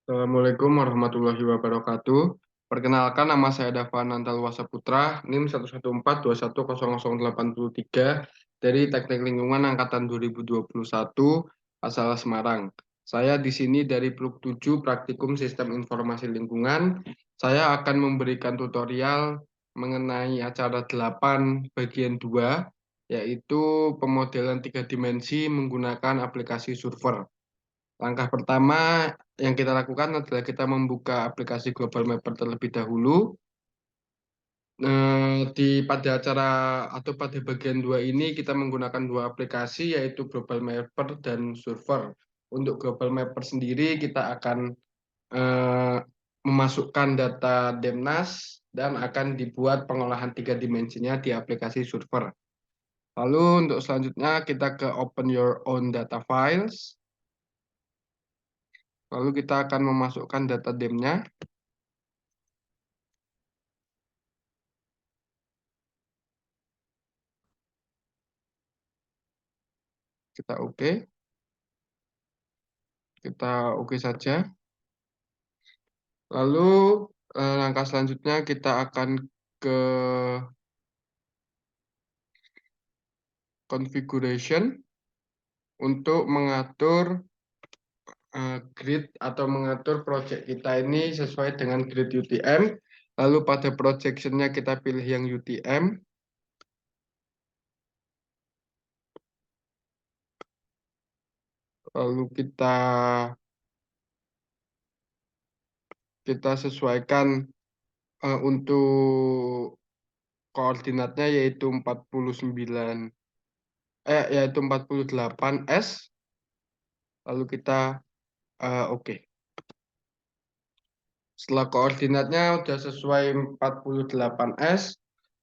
Assalamualaikum warahmatullahi wabarakatuh. Perkenalkan, nama saya Davan Antalwasa Putra, NIM 114210083 dari Teknik Lingkungan Angkatan 2021, asal Semarang. Saya di sini dari Pruk 7 Praktikum Sistem Informasi Lingkungan. Saya akan memberikan tutorial mengenai acara 8 bagian 2, yaitu pemodelan 3 dimensi menggunakan aplikasi Surfer. Langkah pertama yang kita lakukan adalah kita membuka aplikasi Global Mapper terlebih dahulu. Pada acara atau pada bagian 2 ini kita menggunakan dua aplikasi, yaitu Global Mapper dan Surfer. Untuk Global Mapper sendiri kita akan eh, memasukkan data Demnas dan akan dibuat pengolahan 3 dimensinya di aplikasi Surfer. Lalu untuk selanjutnya kita ke Open Your Own Data Files. Lalu kita akan memasukkan data DEM-nya. Kita oke. Kita oke saja. Lalu langkah selanjutnya kita akan ke configuration untuk mengatur grid atau mengatur project kita ini sesuai dengan grid UTM. Lalu pada projection-nya kita pilih yang UTM. Lalu kita sesuaikan untuk koordinatnya yaitu 48S. Lalu kita oke. Setelah koordinatnya sudah sesuai 48S,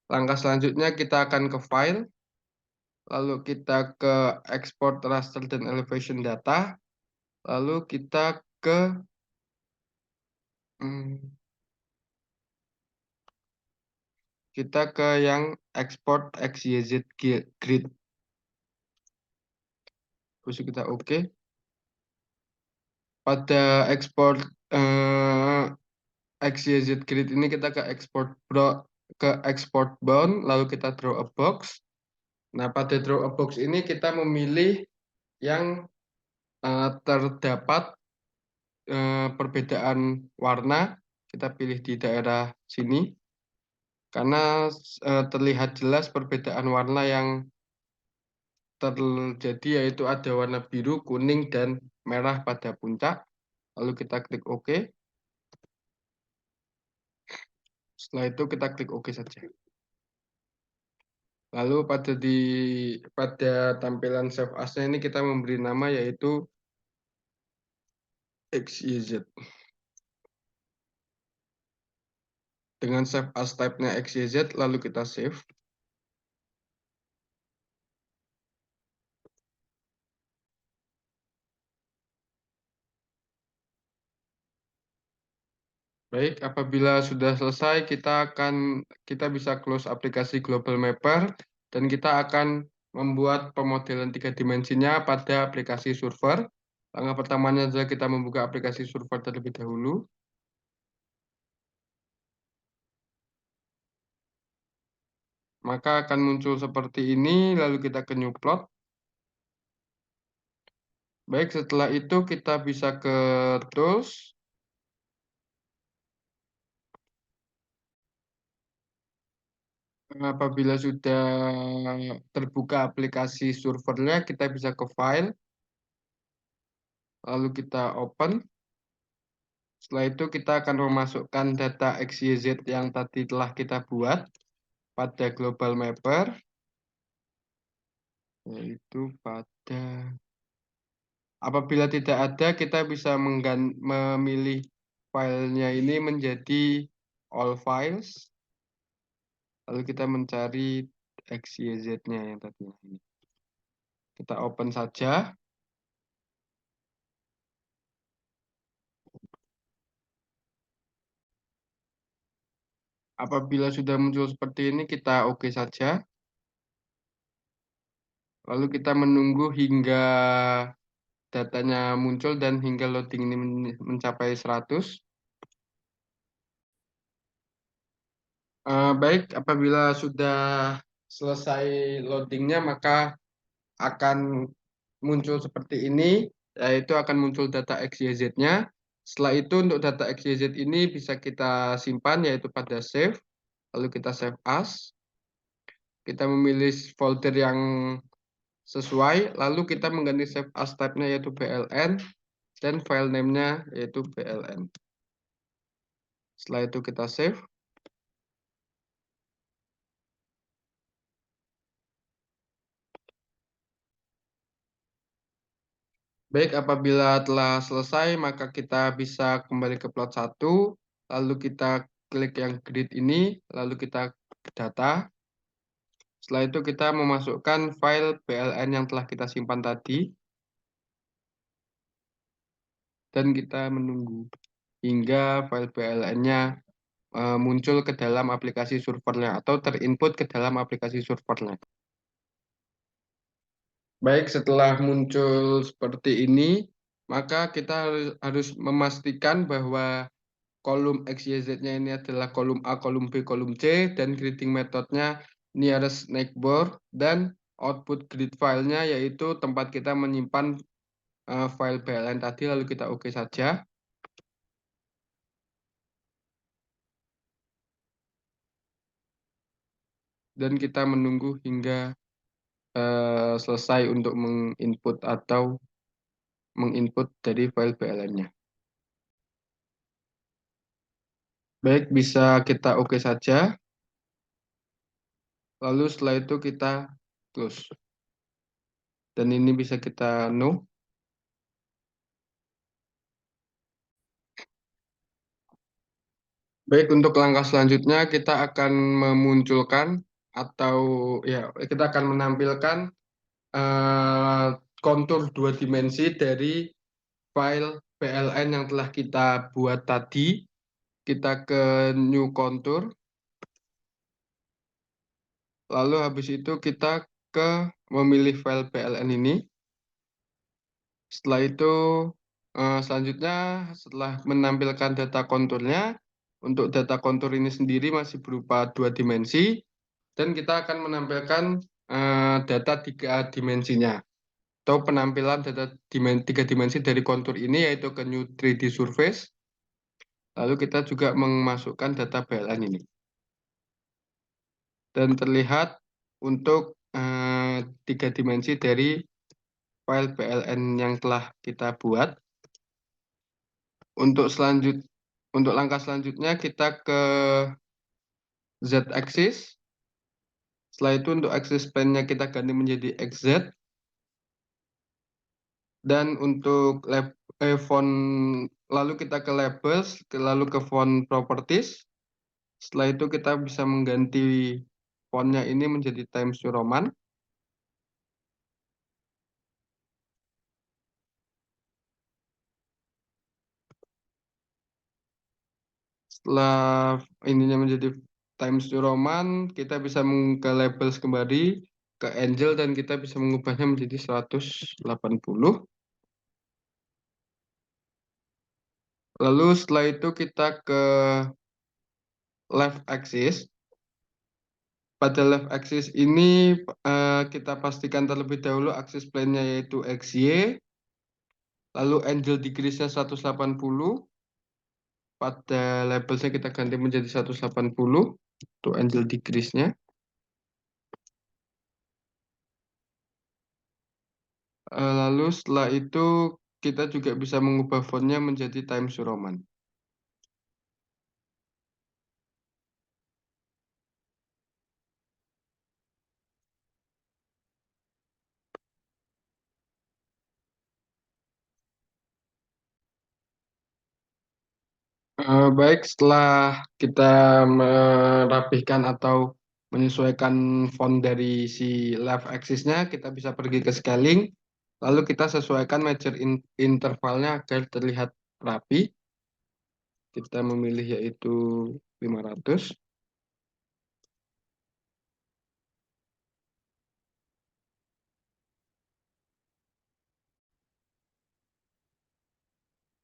langkah selanjutnya kita akan ke file, lalu kita ke export raster dan elevation data, lalu hmm, kita ke yang export XYZ grid. Terus kita oke. Pada export XYZ grid ini kita ke export bound, lalu kita draw a box. Nah, pada draw a box ini kita memilih yang terdapat perbedaan warna. Kita pilih di daerah sini karena terlihat jelas perbedaan warna yang terjadi, yaitu ada warna biru, kuning, dan merah pada puncak. Lalu kita klik OK. Setelah itu kita klik OK saja. Lalu pada tampilan save as-nya ini kita memberi nama yaitu XYZ. Dengan save as type-nya XYZ, lalu kita save. Baik, apabila sudah selesai, kita bisa close aplikasi Global Mapper dan kita akan membuat pemodelan 3 dimensinya pada aplikasi Surfer. Langkah pertamanya adalah kita membuka aplikasi Surfer terlebih dahulu. Maka akan muncul seperti ini, lalu kita ke New Plot. Baik, setelah itu kita bisa ke Tools. Apabila sudah terbuka aplikasi servernya, kita bisa ke File, lalu kita Open. Setelah itu kita akan memasukkan data XYZ yang tadi telah kita buat pada Global Mapper, yaitu apabila tidak ada, kita bisa memilih filenya ini menjadi All Files, lalu kita mencari XYZ-nya yang tadi ini. Kita open saja. Apabila sudah muncul seperti ini, kita oke saja. Lalu kita menunggu hingga datanya muncul dan hingga loading ini mencapai 100. Baik, apabila sudah selesai loadingnya, maka akan muncul seperti ini, yaitu akan muncul data XYZ-nya. Setelah itu untuk data XYZ ini bisa kita simpan, yaitu pada save, lalu kita save as. Kita memilih folder yang sesuai, lalu kita mengganti save as type-nya yaitu BLN, dan file name-nya yaitu BLN. Setelah itu kita save. Baik, apabila telah selesai, maka kita bisa kembali ke plot 1, lalu kita klik yang grid ini, lalu kita data. Setelah itu kita memasukkan file BLN yang telah kita simpan tadi, dan kita menunggu hingga file BLN-nya muncul ke dalam aplikasi servernya atau terinput ke dalam aplikasi servernya. Baik, setelah muncul seperti ini, maka kita harus memastikan bahwa kolom XYZ-nya ini adalah kolom A, kolom B, kolom C, dan grading metodenya nearest neighbor, dan output grid filenya yaitu tempat kita menyimpan file BLN tadi, lalu kita oke saja. Dan kita menunggu hingga selesai untuk menginput atau menginput dari file BLN-nya. Baik, bisa kita oke saja. Lalu setelah itu kita close. Dan ini bisa kita no. Baik, untuk langkah selanjutnya kita akan memunculkan atau ya kita akan menampilkan eh, kontur dua dimensi dari file PLN yang telah kita buat tadi. Kita ke new contour, lalu habis itu kita ke memilih file PLN ini. Setelah itu selanjutnya setelah menampilkan data konturnya, untuk data kontur ini sendiri masih berupa dua dimensi, dan kita akan menampilkan data tiga dimensinya atau penampilan data tiga dimensi dari kontur ini yaitu ke new 3D surface. Lalu kita juga memasukkan data BLN ini. Dan terlihat untuk tiga dimensi dari file BLN yang telah kita buat. Untuk langkah selanjutnya kita ke Z-axis. Setelah itu untuk axis plane-nya kita ganti menjadi XZ. Dan untuk font, lalu kita ke labels, lalu ke font properties. Setelah itu kita bisa mengganti fontnya ini menjadi Times New Roman. Setelah ininya menjadi Times New Roman, kita bisa ke labels kembali, ke Angel, dan kita bisa mengubahnya menjadi 180. Lalu setelah itu kita ke left axis. Pada left axis ini kita pastikan terlebih dahulu aksis plane-nya yaitu XY. Lalu angle decrease-nya 180. Pada labelnya kita ganti menjadi 180 untuk angle decrease-nya. Lalu setelah itu kita juga bisa mengubah fontnya menjadi Times New Roman. Baik, setelah kita merapihkan atau menyesuaikan font dari si left axis-nya, kita bisa pergi ke scaling, lalu kita sesuaikan measure intervalnya agar terlihat rapi. Kita memilih yaitu 500.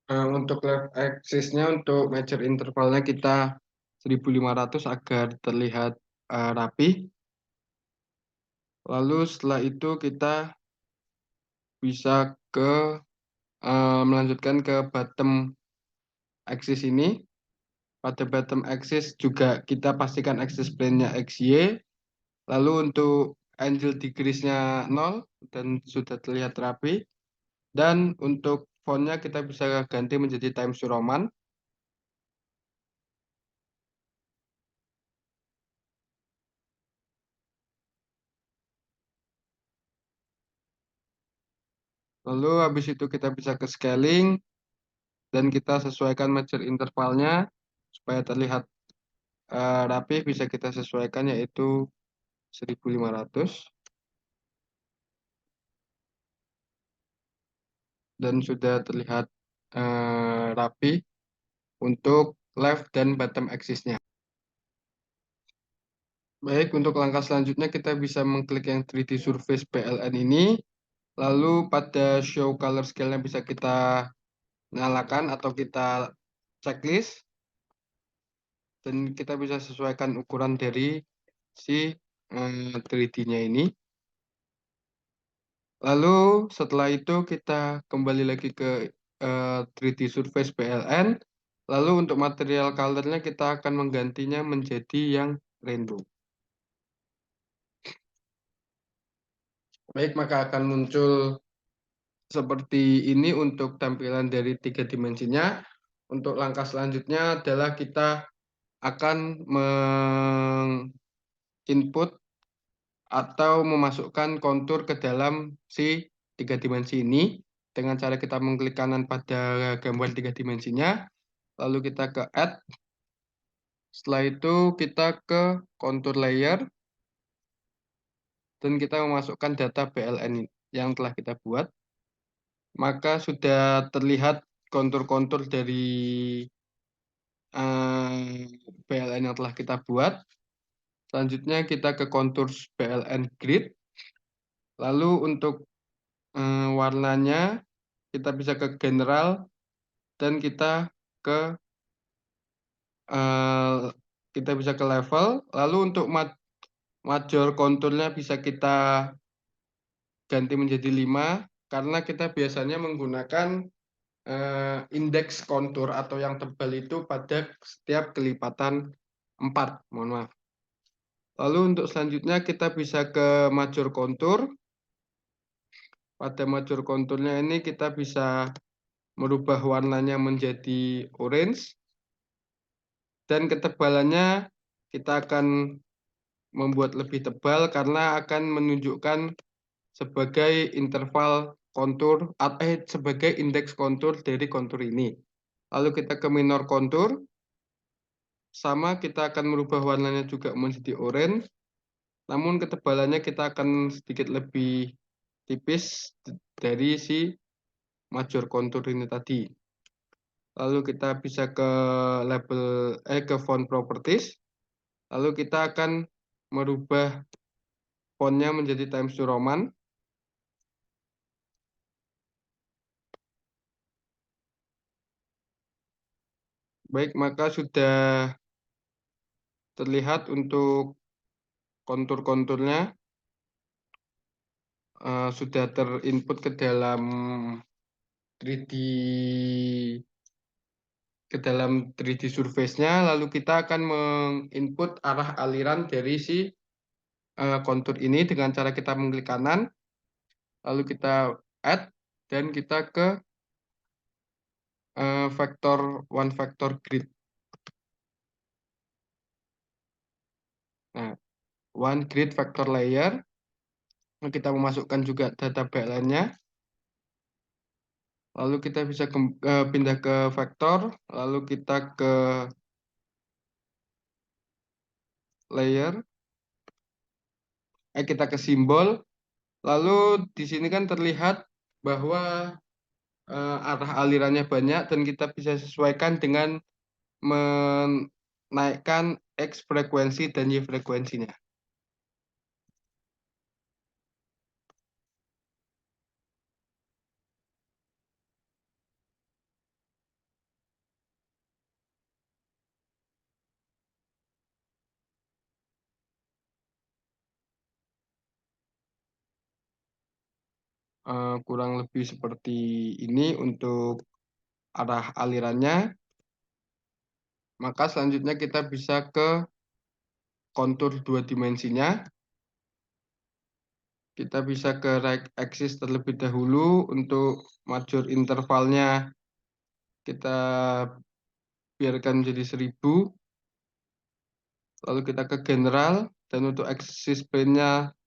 Untuk left axis-nya, untuk measure intervalnya kita 1.500 agar terlihat rapi. Lalu setelah itu kita bisa melanjutkan ke bottom axis ini. Pada bottom axis juga kita pastikan axis plane-nya XY. Lalu untuk angle decrease-nya 0 dan sudah terlihat rapi. Dan untuk font-nya kita bisa ganti menjadi Times New Roman. Lalu habis itu kita bisa ke scaling dan kita sesuaikan measure intervalnya supaya terlihat rapi, bisa kita sesuaikan yaitu 1.500 dan sudah terlihat rapi untuk left dan bottom axis-nya. Baik, untuk langkah selanjutnya kita bisa mengklik yang 3D Surface PLN ini. Lalu pada show color scale-nya bisa kita nyalakan atau kita checklist. Dan kita bisa sesuaikan ukuran dari si 3D-nya ini. Lalu setelah itu kita kembali lagi ke 3D Surface PLN. Lalu untuk material color-nya kita akan menggantinya menjadi yang rainbow. Baik, maka akan muncul seperti ini untuk tampilan dari 3 dimensinya. Untuk langkah selanjutnya adalah kita akan menginput atau memasukkan kontur ke dalam si 3 dimensi ini dengan cara kita mengklik kanan pada gambar 3 dimensinya, lalu kita ke add, setelah itu kita ke kontur layer dan kita memasukkan data BLN yang telah kita buat, maka sudah terlihat kontur-kontur dari BLN yang telah kita buat. Selanjutnya kita ke kontur BLN grid, lalu untuk warnanya kita bisa ke general dan ke eh, kita bisa ke level. Lalu untuk major konturnya bisa kita ganti menjadi 5 karena kita biasanya menggunakan indeks kontur atau yang tebal itu pada setiap kelipatan 4. Mohon maaf. Lalu untuk selanjutnya kita bisa ke major kontur. Pada major konturnya ini kita bisa merubah warnanya menjadi orange. Dan ketebalannya kita akan membuat lebih tebal karena akan menunjukkan sebagai interval kontur sebagai indeks kontur dari kontur ini. Lalu kita ke minor kontur, sama kita akan merubah warnanya juga menjadi orange, namun ketebalannya kita akan sedikit lebih tipis dari si major kontur ini tadi. Lalu kita bisa ke label ke font properties. Lalu kita akan merubah fontnya menjadi Times New Roman. Baik, maka sudah terlihat untuk kontur-konturnya sudah terinput ke dalam 3D 3D surface-nya. Lalu kita akan menginput arah aliran dari si kontur ini dengan cara kita mengklik kanan, lalu kita add dan kita ke vector one vector grid. Nah, one grid vector layer. Kita memasukkan juga data BLN-nya. Lalu kita bisa pindah ke vektor, lalu kita ke layer, kita ke simbol. Lalu di sini kan terlihat bahwa arah alirannya banyak dan kita bisa sesuaikan dengan menaikkan X frekuensi dan Y frekuensinya. kurang lebih seperti ini untuk arah alirannya. Maka selanjutnya kita bisa ke kontur dua dimensinya. Kita bisa ke right axis terlebih dahulu. Untuk major intervalnya kita biarkan menjadi 1000. Lalu kita ke general. Dan untuk axis plane-nya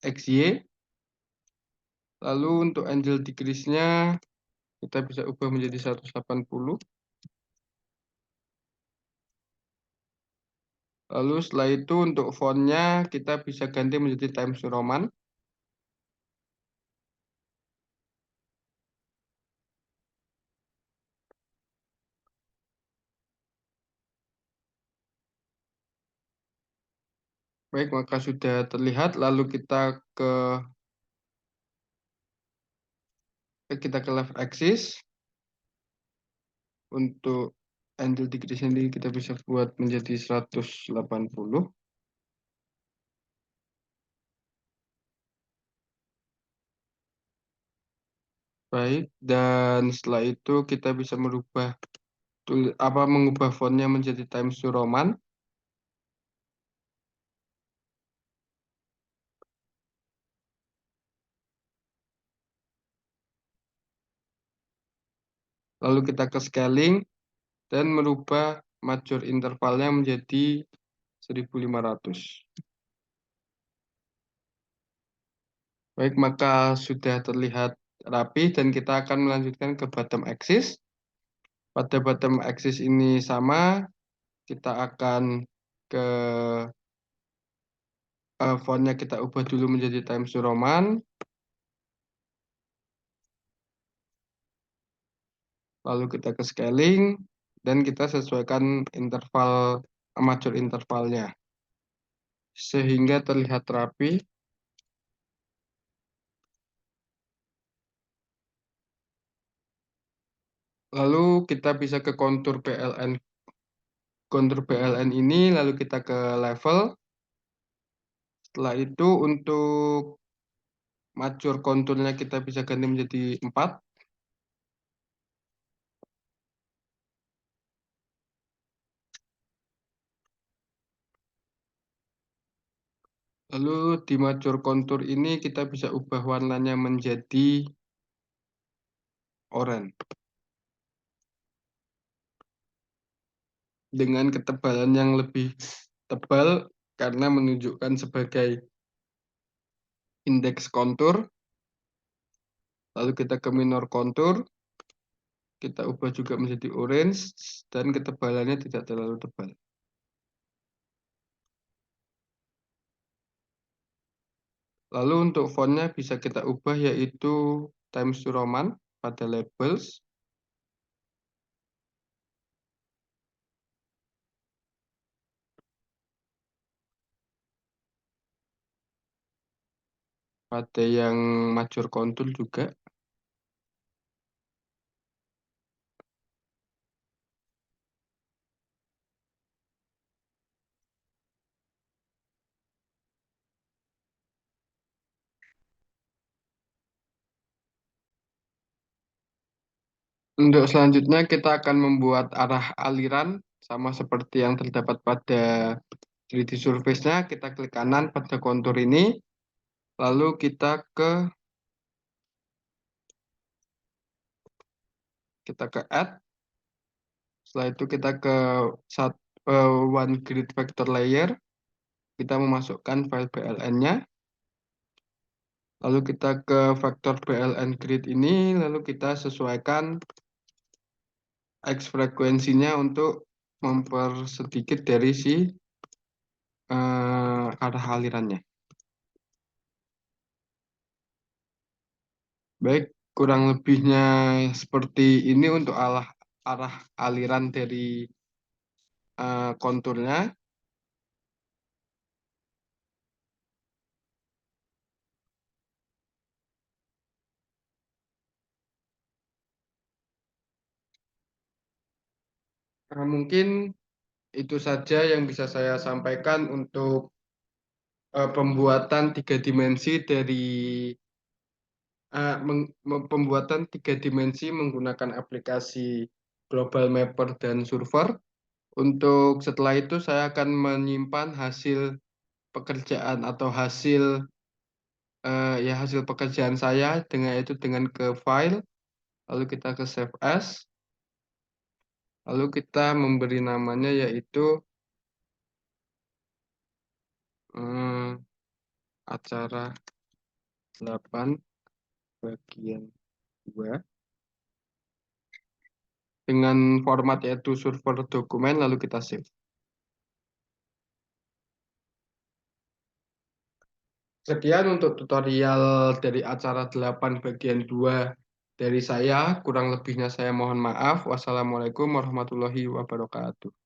XY. Lalu untuk angle decrease-nya kita bisa ubah menjadi 180. Lalu setelah itu untuk font-nya kita bisa ganti menjadi Times New Roman. Baik, maka sudah terlihat. Lalu kita ke left axis. Untuk angle decrease ini kita bisa buat menjadi 180. Baik, dan setelah itu kita bisa mengubah fontnya menjadi Times New Roman. Lalu kita ke scaling dan merubah major intervalnya menjadi 1500. Baik, maka sudah terlihat rapi dan kita akan melanjutkan ke bottom axis. Pada bottom axis ini sama, kita akan ke fontnya kita ubah dulu menjadi Times New Roman. Lalu kita ke scaling dan kita sesuaikan major intervalnya sehingga terlihat rapi. Lalu kita bisa ke kontur PLN ini, lalu kita ke level. Setelah itu untuk major konturnya kita bisa ganti menjadi 4. Lalu di major kontur ini kita bisa ubah warnanya menjadi oranye. Dengan ketebalan yang lebih tebal karena menunjukkan sebagai indeks kontur. Lalu kita ke minor kontur. Kita ubah juga menjadi orange dan ketebalannya tidak terlalu tebal. Lalu untuk fontnya bisa kita ubah yaitu Times New Roman pada labels. Pada yang major kontur juga. Untuk selanjutnya kita akan membuat arah aliran sama seperti yang terdapat pada 3D Surface-nya. Kita klik kanan pada kontur ini. Lalu kita ke add. Setelah itu kita ke one grid vector layer. Kita memasukkan file PLN-nya. Lalu kita ke vektor PLN grid ini, lalu kita sesuaikan X frekuensinya untuk mempersedikit dari si arah alirannya. Baik, kurang lebihnya seperti ini untuk arah aliran dari konturnya. Mungkin itu saja yang bisa saya sampaikan untuk pembuatan 3 dimensi dari pembuatan tiga dimensi menggunakan aplikasi Global Mapper dan Surfer. Untuk setelah itu saya akan menyimpan hasil pekerjaan atau hasil pekerjaan saya dengan ke file, lalu kita ke save as, lalu kita memberi namanya yaitu eh, acara 8 bagian 2 dengan format yaitu server dokumen, lalu kita save. Sekian untuk tutorial dari acara 8 bagian 2 dari saya. Kurang lebihnya saya mohon maaf. Wassalamualaikum warahmatullahi wabarakatuh.